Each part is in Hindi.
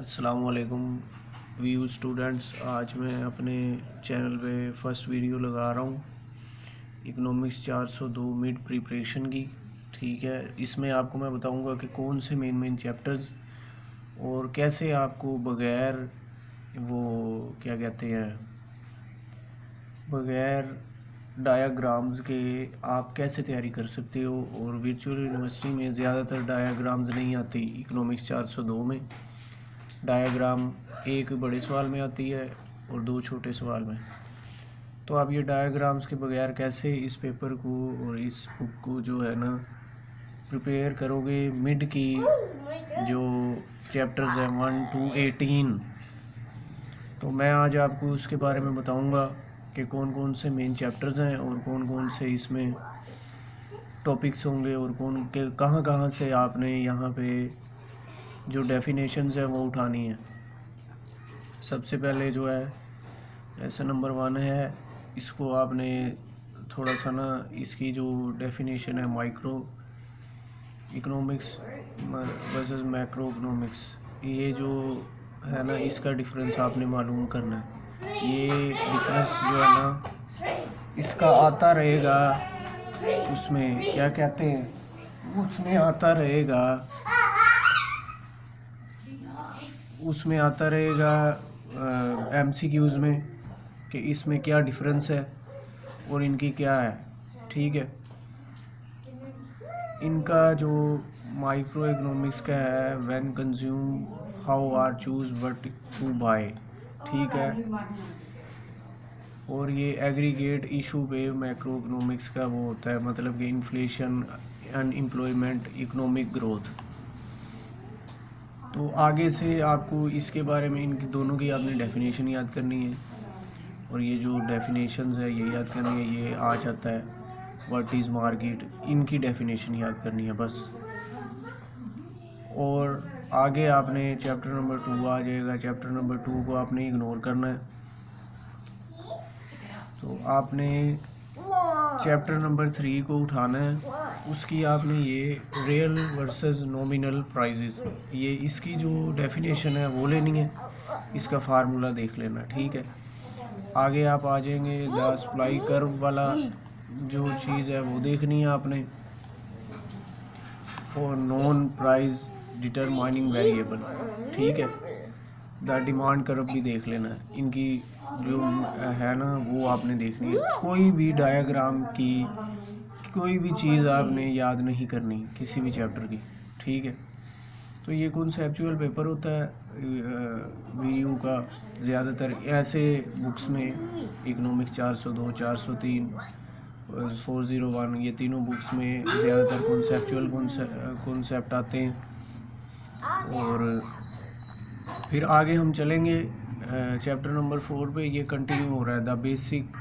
अस्सलाम वालेकुम व्यू स्टूडेंट्स। आज मैं अपने चैनल पे फर्स्ट वीडियो लगा रहा हूँ इकोनॉमिक्स 402 मिड प्रिपरेशन की। ठीक है, इसमें आपको मैं बताऊँगा कि कौन से मेन चैप्टर्स और कैसे आपको बग़ैर वो क्या कहते हैं बग़ैर डायाग्राम्स के आप कैसे तैयारी कर सकते हो। और वर्चुअल यूनिवर्सिटी में ज़्यादातर डायाग्राम्स नहीं आती। इकोनॉमिक्स 402 में डायाग्राम एक बड़े सवाल में आती है और दो छोटे सवाल में। तो आप ये डायाग्राम्स के बगैर कैसे इस पेपर को और इस बुक को जो है ना प्रिपेयर करोगे। मिड की जो चैप्टर्स हैं 1 to 18, तो मैं आज आपको उसके बारे में बताऊंगा कि कौन कौन से मेन चैप्टर्स हैं और कौन कौन से इसमें टॉपिक्स होंगे और कौन के कहाँ कहाँ से आपने यहाँ पे जो डेफिनेशंस है वो उठानी है। सबसे पहले जो है लेसन नंबर 1 है, इसको आपने थोड़ा सा ना इसकी जो डेफिनेशन है micro economics versus macro economics, ये जो है ना इसका डिफरेंस आपने मालूम करना है। ये डिफरेंस जो है ना इसका आता रहेगा, उसमें क्या कहते हैं उसमें आता रहेगा MCQs में कि इसमें क्या डिफरेंस है और इनकी क्या है। ठीक है, इनका जो माइक्रो इकोनॉमिक्स का है when consume how are choose what to buy. ठीक है, और ये एग्रीगेट इशू पे मैक्रो इकोनॉमिक्स का वो होता है, मतलब कि इन्फ्लेशन, अनएम्प्लॉयमेंट, इकोनॉमिक ग्रोथ। तो आगे से आपको इसके बारे में इनकी दोनों की आपने डेफिनेशन याद करनी है और ये जो डेफिनेशंस है ये याद करनी है। ये आ जाता है व्हाट इज़ मार्केट, इनकी डेफिनेशन याद करनी है बस। और आगे आपने चैप्टर नंबर 2 आ जाएगा। चैप्टर नंबर 2 को आपने इग्नोर करना है। तो आपने चैप्टर नंबर 3 को उठाना है। उसकी आपने ये रियल वर्सेस नॉमिनल प्राइजेस, ये इसकी जो डेफिनेशन है वो लेनी है, इसका फार्मूला देख लेना। ठीक है, आगे आप आ जाएंगे द सप्लाई कर्व वाला जो चीज़ है वो देखनी है आपने, और नॉन प्राइस डिटरमाइनिंग वेरिएबल। ठीक है, द डिमांड कर्व भी देख लेना है। इनकी जो है ना वो आपने देखनी है। कोई भी डायग्राम की कोई भी चीज़ आपने याद नहीं करनी किसी भी चैप्टर की। ठीक है, तो ये कॉन्सेप्चुअल पेपर होता है वीयू का। ज़्यादातर ऐसे बुक्स में इकोनॉमिक्स 402, 403, 401, ये तीनों बुक्स में ज़्यादातर कॉन्सेप्चुअल कॉन्सेप्ट आते हैं। और फिर आगे हम चलेंगे चैप्टर नंबर 4 पे। ये कंटिन्यू हो रहा है the basic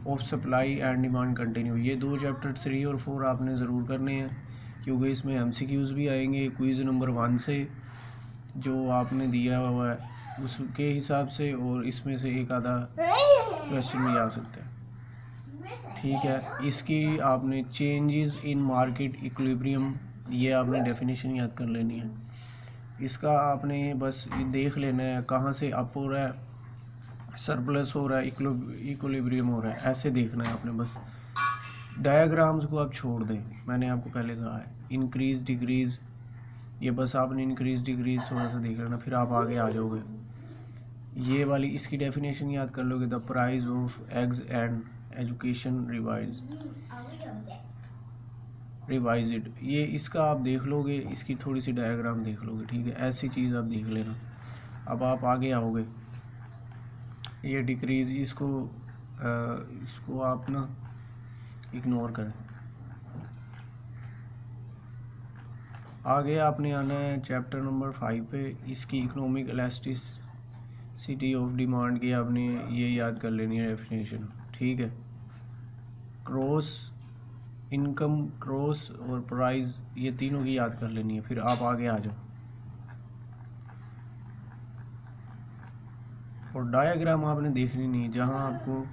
of supply and demand continue. ये दो चैप्टर 3 और 4 आपने ज़रूर करने हैं, क्योंकि इसमें MCQs भी आएंगे क्विज़ नंबर 1 से जो आपने दिया हुआ है उसके हिसाब से, और इसमें से एक आधा क्वेश्चन भी आ सकता है। ठीक है, इसकी आपने चेंजेस इन मार्केट इक्विलिब्रियम, ये आपने डेफिनेशन याद कर लेनी है। इसका आपने बस ये देख लेना है कहाँ से अप हो रहा है, सरप्लस हो रहा है, इक्विलिब्रियम हो रहा है, ऐसे देखना है आपने बस। डायग्राम्स को आप छोड़ दें, मैंने आपको पहले कहा है। इंक्रीज डिक्रीज, ये बस आपने इंक्रीज डिक्रीज थोड़ा सा देख लेना, फिर आप आगे आ जाओगे। ये वाली इसकी डेफिनेशन याद कर लोगे, the price of eggs and education revised, ये इसका आप देख लोगे, इसकी थोड़ी सी डायग्राम देख लोगे। ठीक है, ऐसी चीज़ आप देख लेना। अब आप आगे आओगे, ये डिक्रीज, इसको आप ना इग्नोर करें। आगे आपने आना है चैप्टर नंबर 5 पे। इसकी इकोनॉमिक इलास्टिसिटी ऑफ डिमांड की आपने ये याद कर लेनी है डेफिनेशन। ठीक है, क्रॉस इनकम, क्रॉस और प्राइस, ये तीनों की याद कर लेनी है, फिर आप आगे आ जाओ। और डायग्राम आपने देखनी नहीं, जहां आपको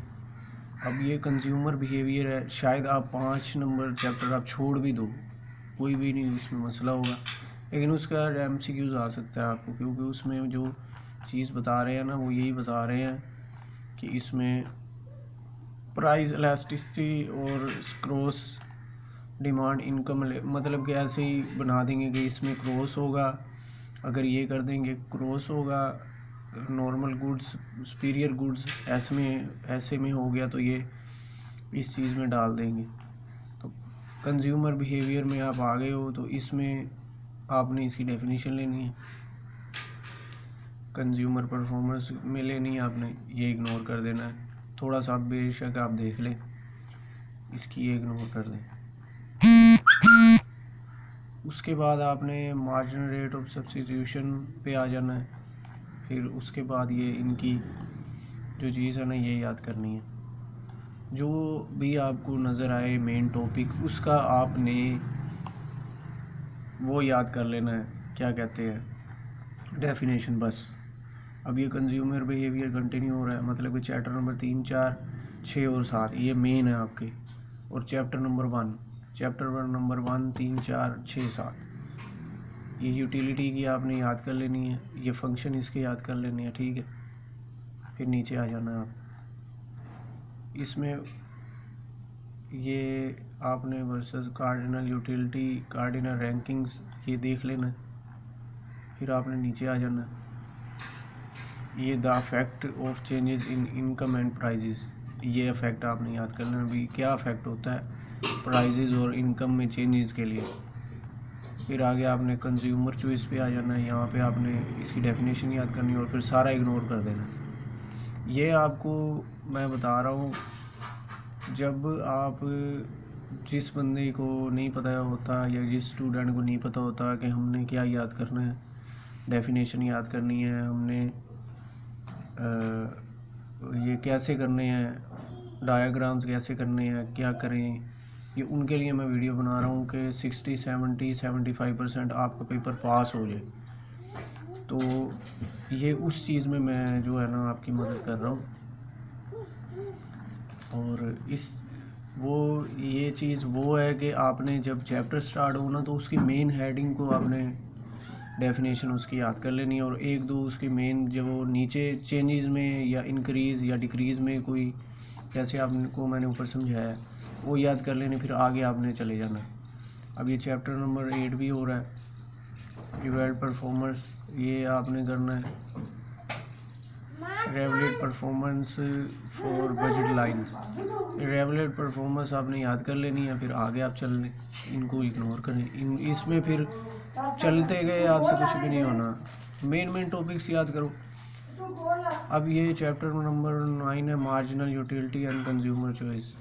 अब ये कंज्यूमर बिहेवियर है, शायद आप 5 नंबर चैप्टर आप छोड़ भी दो, कोई भी नहीं उसमें मसला होगा। लेकिन उसका MCQs आ सकता है आपको, क्योंकि उसमें जो चीज़ बता रहे हैं ना वो यही बता रहे हैं कि इसमें प्राइस इलास्टिसिटी और क्रॉस डिमांड इनकम, मतलब कि ऐसे ही बना देंगे कि इसमें क्रॉस होगा, अगर ये कर देंगे क्रॉस होगा नॉर्मल गुड्स सुपीरियर गुड्स ऐसे में हो गया तो ये इस चीज़ में डाल देंगे। तो कंज्यूमर बिहेवियर में आप आ गए हो तो इसमें आपने इसकी डेफिनेशन लेनी है, कंज्यूमर परफॉर्मेंस में लेनी है आपने, ये इग्नोर कर देना है। थोड़ा सा बेशक आप देख लें, इसकी ये इग्नोर कर दें। उसके बाद आपने मार्जिनल रेट ऑफ सब्स्टिट्यूशन पे आ जाना है। फिर उसके बाद ये इनकी जो चीज़ है ना ये याद करनी है, जो भी आपको नज़र आए मेन टॉपिक उसका आपने वो याद कर लेना है, क्या कहते हैं डेफिनेशन बस। अब ये कंज्यूमर बिहेवियर कंटिन्यू हो रहा है, मतलब कि चैप्टर नंबर 3, 4, 6 और 7 ये मेन है आपके, और चैप्टर नंबर 1 3, 4, 6, 7 ये यूटिलिटी की आपने याद कर लेनी है, ये फंक्शन इसके याद कर लेने हैं, ठीक है। फिर नीचे आ जाना है आप, इसमें ये आपने versus cardinal utility cardinal rankings ये देख लेना है। फिर आपने नीचे आ जाना है, ये the effect of changes in income and prices, ये इफेक्ट आपने याद कर लेना भी क्या इफेक्ट होता है प्राइजेस और इनकम में चेंजेस के लिए। फिर आगे आपने कंज्यूमर चॉइस पे आ जाना है, यहाँ पे आपने इसकी डेफिनेशन याद करनी है और फिर सारा इग्नोर कर देना। ये आपको मैं बता रहा हूँ, जब आप जिस बंदे को नहीं पता होता या जिस स्टूडेंट को नहीं पता होता कि हमने क्या याद करना है, डेफिनेशन याद करनी है हमने, ये कैसे करने हैं, डायग्राम्स कैसे करने हैं, क्या करें, ये उनके लिए मैं वीडियो बना रहा हूँ कि 60, 70, 75% आपका पेपर पास हो जाए। तो ये उस चीज़ में मैं जो है ना आपकी मदद कर रहा हूँ। और ये चीज़ वो है कि आपने जब चैप्टर स्टार्ट हो ना तो उसकी मेन हेडिंग को आपने डेफिनेशन उसकी याद कर लेनी है, और एक दो उसके मेन जो नीचे चेंजेस में या इंक्रीज़ या डिक्रीज़ में कोई जैसे आपको मैंने ऊपर समझाया वो याद कर लेने, फिर आगे आपने चले जाना है। अब ये चैप्टर नंबर 8 भी हो रहा है, इवैल्यूएट परफॉर्मेंस, ये आपने करना है, relevant performance for budget lines, relevant performance आपने याद कर लेनी है, फिर आगे आप चल लें, इनको इग्नोर करें, इसमें फिर चलते गए आपसे कुछ भी नहीं होना, मेन टॉपिक्स याद करो। अब ये चैप्टर नंबर 9 है, marginal utility and consumer choice.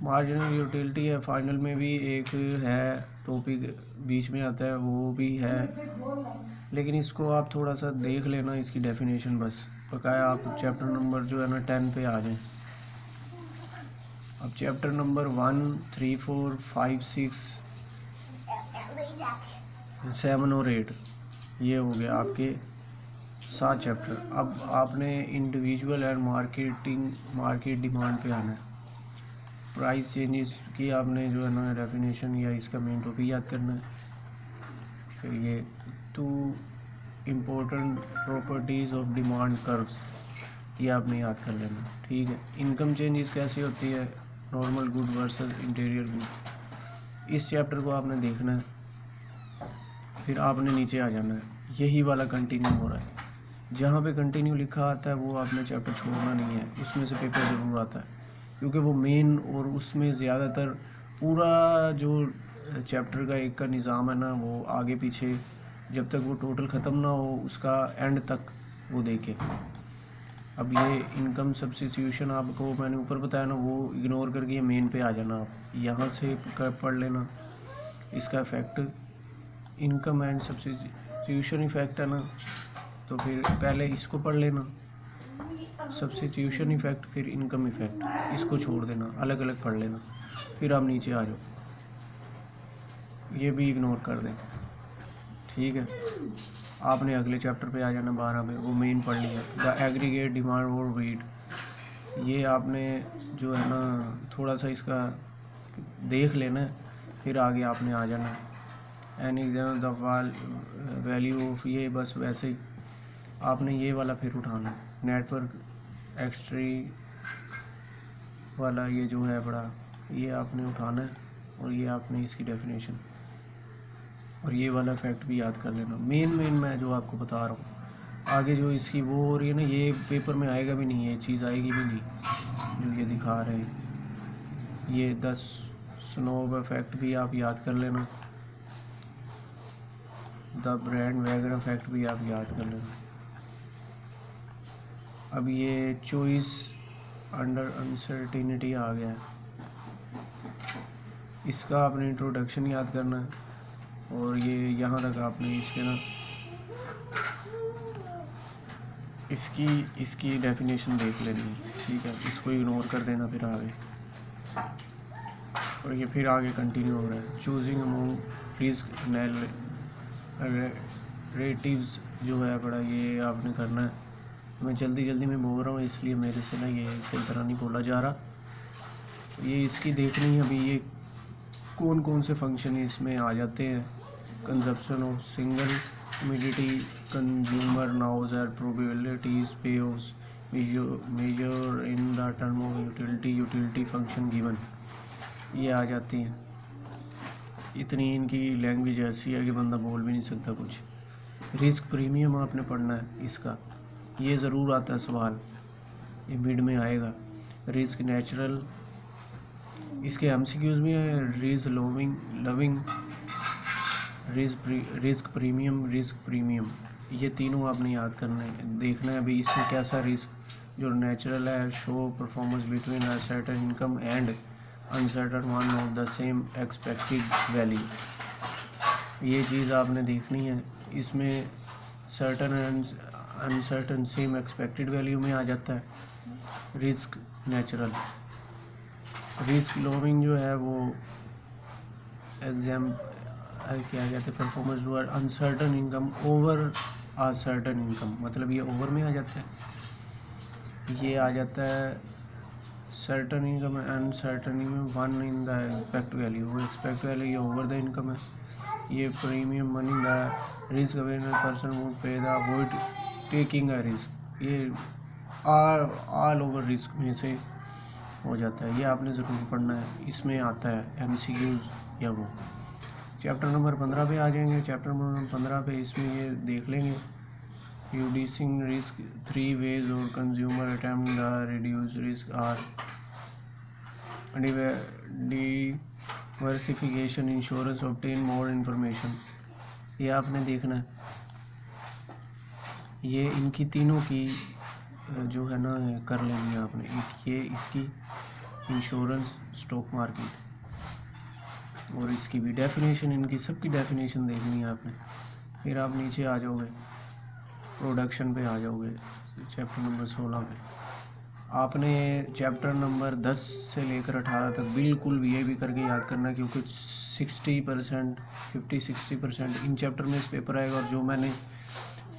Marginal utility है, फाइनल में भी एक है टॉपिक बीच में आता है वो भी है, लेकिन इसको आप थोड़ा सा देख लेना, इसकी डेफिनेशन बस बकाया आप चैप्टर नंबर जो है ना 10 पे आ जाएं। अब चैप्टर नंबर 1, 3, 4, 5, 6, 7 और 8 ये हो गया आपके 7 चैप्टर। अब आपने इंडिविजुअल एंड मार्केट डिमांड पे आना है, प्राइस चेंजेस की आपने जो है ना डेफिनेशन या इसका मेन टॉपिक याद करना है। फिर ये 2 important properties of demand curves ये आपने याद कर लेना, ठीक है। इनकम चेंजेस कैसे होती है, normal good versus interior good, इस चैप्टर को आपने देखना है। फिर आपने नीचे आ जाना है, यही वाला कंटिन्यू हो रहा है, जहाँ पे कंटिन्यू लिखा आता है वो आपने चैप्टर छोड़ना नहीं है, उसमें से पेपर ज़रूर आता है, क्योंकि वो मेन और उसमें ज़्यादातर पूरा जो चैप्टर का एक का निज़ाम है ना वो आगे पीछे जब तक वो टोटल ख़त्म ना हो उसका एंड तक वो देखे। अब ये इनकम सब्स्टिट्यूशन आपको मैंने ऊपर बताया ना वो इग्नोर करके ये मेन पे आ जाना, आप यहाँ से पढ़ लेना इसका effect, income and substitution effect है ना, तो फिर पहले इसको पढ़ लेना सब्स्टिट्यूशन इफ़ेक्ट, फिर इनकम इफ़ेक्ट, इसको छोड़ देना, अलग अलग पढ़ लेना, फिर आप नीचे आ जाओ, ये भी इग्नोर कर दें, ठीक है। आपने अगले चैप्टर पे आ जाना 12 में, वो मेन पढ़ लिया, द एग्रीगेट डिमांड और वेट, ये आपने जो है ना थोड़ा सा इसका देख लेना है, फिर आगे आपने आ जाना। An exam the value of, ये बस वैसे ही आपने ये वाला फिर उठाना है। नेटवर्क एक्सट्री वाला ये जो है बड़ा, ये आपने उठाना है और ये आपने इसकी डेफिनेशन और ये वाला फैक्ट भी याद कर लेना। मेन मैं जो आपको बता रहा हूँ, आगे जो इसकी वो हो रही है ना, ये पेपर में आएगा भी नहीं, ये चीज़ आएगी भी नहीं जो ये दिखा रहे हैं। ये 10 स्नोब फैक्ट भी आप याद कर लेना, द ब्रांड वैगन फैक्ट भी आप याद कर लेना। अब ये चॉइस अंडर अनसर्टिनिटी आ गया है, इसका आपने इंट्रोडक्शन याद करना है और ये यहाँ तक आपने इसके ना इसकी डेफिनेशन देख लेनी है, ठीक है। इसको इग्नोर कर देना फिर आगे, और ये फिर आगे कंटिन्यू हो रहा है। चूजिंग अमंग रिस्क नैरेटिव्स जो है बड़ा, ये आपने करना है। मैं जल्दी में बोल रहा हूँ इसलिए मेरे से ना ये सही तरह नहीं बोला जा रहा। ये इसकी देखनी है अभी, ये कौन से फंक्शन इसमें आ जाते हैं। Consumption of single immediately consumer knows are probabilities payoffs measure in the term of utility function given, ये आ जाती हैं। इतनी इनकी लैंग्वेज ऐसी है कि बंदा बोल भी नहीं सकता कुछ। रिस्क प्रीमियम आपने पढ़ना है, इसका ये ज़रूर आता है सवाल, ये मिड में आएगा। रिस्क नेचुरल, इसके एमसीक्यूज भी है। लविंग रिस्क प्रीमियम, ये तीनों आपने याद करना है, देखना है अभी इसमें कैसा रिस्क जो नेचुरल है। Show performance between a certain income and uncertain one of the same expected value, ये चीज़ आपने देखनी है। इसमें certain and uncertain same expected value में आ जाता है रिस्क नेचुरल। रिस्क लविंग जो है वो एग्जाम क्या कहते हैं, परफॉर्मेंस जो है अनसर्टन इनकम ओवर आ सर्टन इनकम, मतलब ये ओवर में आ जाता है। ये आ जाता है certain income uncertain income one in the expect value, वो एक्सपेक्ट वैल्यू ये ओवर द इनकम है। ये premium money the risk awareness person would pay the avoid taking a risk, ये ऑल ओवर रिस्क में से हो जाता है। ये आपने ज़रूर पढ़ना है, इसमें आता है एमसीक्यूज या वो। चैप्टर नंबर 15 पे आ जाएंगे। चैप्टर नंबर 15 पे इसमें ये देख लेंगे रिड्यूसिंग रिस्क 3 वेज और consumer attempt the reduce risk are diversification insurance obtain more information, ये आपने देखना है। ये इनकी तीनों की जो है ना कर लेनी है आपने, ये इसकी इंश्योरेंस स्टॉक मार्केट और इसकी भी डेफिनेशन, इनकी सबकी डेफिनेशन देखनी है आपने। फिर आप नीचे आ जाओगे, प्रोडक्शन पे आ जाओगे, चैप्टर नंबर 16 पे। आपने चैप्टर नंबर 10 से लेकर 18 तक बिल्कुल भी ये भी करके याद करना, क्योंकि 60% 50-60% इन चैप्टर में इस पेपर आएगा। और जो मैंने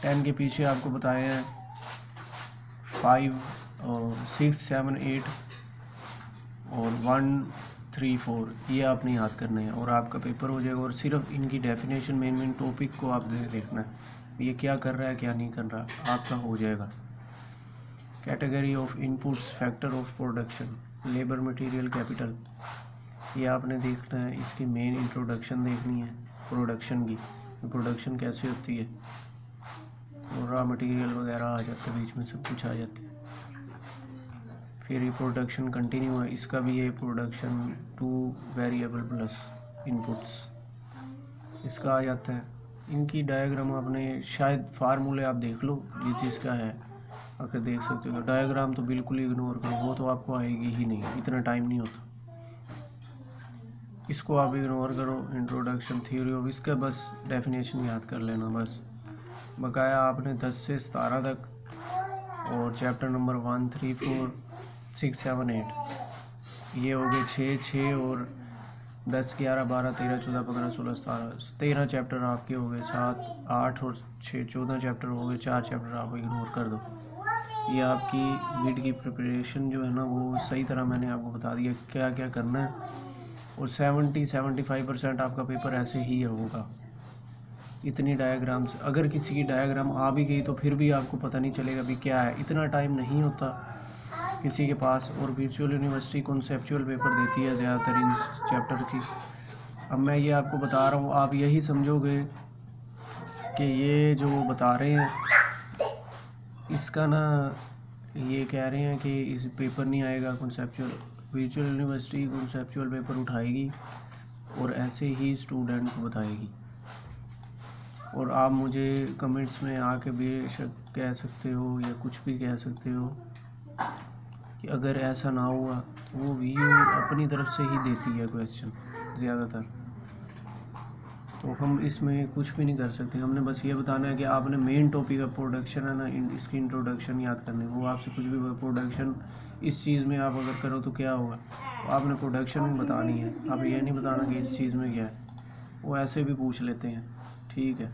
10 के पीछे आपको बताए हैं 5 और 6 7 8 और 1 3 4, ये आपने याद करना है और आपका पेपर हो जाएगा। और सिर्फ इनकी डेफिनेशन मेन टॉपिक को आप देखना है, ये क्या कर रहा है क्या नहीं कर रहा, आपका हो जाएगा। Category of inputs factor of production labour material capital, ये आपने देखना है। इसकी मेन इंट्रोडक्शन देखनी है प्रोडक्शन की, प्रोडक्शन कैसे होती है, और रॉ मटेरियल वगैरह आ जाते हैं बीच में, सब कुछ आ जाते हैं। फिर ये प्रोडक्शन कंटिन्यू है, इसका भी ये प्रोडक्शन 2 वेरिएबल प्लस इनपुट्स, इसका आ जाता है। इनकी डायग्राम आपने शायद फार्मूले आप देख लो जिस चीज़ का है, अगर देख सकते हो। डायग्राम तो बिल्कुल इग्नोर करो, वो तो आपको आएगी ही नहीं, इतना टाइम नहीं होता, इसको आप इग्नोर करो। इंट्रोडक्शन थ्योरी ऑफ, इसका बस डेफिनेशन याद कर लेना बस। बकाया आपने 10 से 17 तक और चैप्टर नंबर 1 3 4 6 7 8 ये हो गए 6 और 10 11 12 13 14 15 16 17 13 चैप्टर आपके हो गए। 7 8 और 6 14 चैप्टर हो गए। 4 चैप्टर आप इग्नोर कर दो। ये आपकी मिड की प्रिपरेशन जो है ना, वो सही तरह मैंने आपको बता दिया क्या क्या करना है। और 70-75% आपका पेपर ऐसे ही होगा, इतनी डायग्राम्स, अगर किसी की डायग्राम आ भी गई तो फिर भी आपको पता नहीं चलेगा भी क्या है, इतना टाइम नहीं होता किसी के पास। और वर्चुअल यूनिवर्सिटी कॉन्सेप्चुअल पेपर देती है ज़्यादातर इन चैप्टर की। अब मैं ये आपको बता रहा हूँ, आप यही समझोगे कि ये जो बता रहे हैं इसका ना, ये कह रहे हैं कि इस पेपर नहीं आएगा conceptual. Virtual university conceptual paper उठाएगी और ऐसे ही स्टूडेंट को बताएगी। और आप मुझे कमेंट्स में आके बेशक कह सकते हो या कुछ भी कह सकते हो कि अगर ऐसा ना हुआ तो वो वीयू अपनी तरफ से ही देती है क्वेश्चन ज़्यादातर, तो हम इसमें कुछ भी नहीं कर सकते। हमने बस ये बताना है कि आपने मेन टॉपिक का प्रोडक्शन है ना, इसकी इंट्रोडक्शन याद करनी है। वो आपसे कुछ भी प्रोडक्शन इस चीज़ में आप अगर करो तो क्या होगा, तो आपने प्रोडक्शन बतानी है। आप ये नहीं बताना कि इस चीज़ में क्या है, वो ऐसे भी पूछ लेते हैं। ठीक है।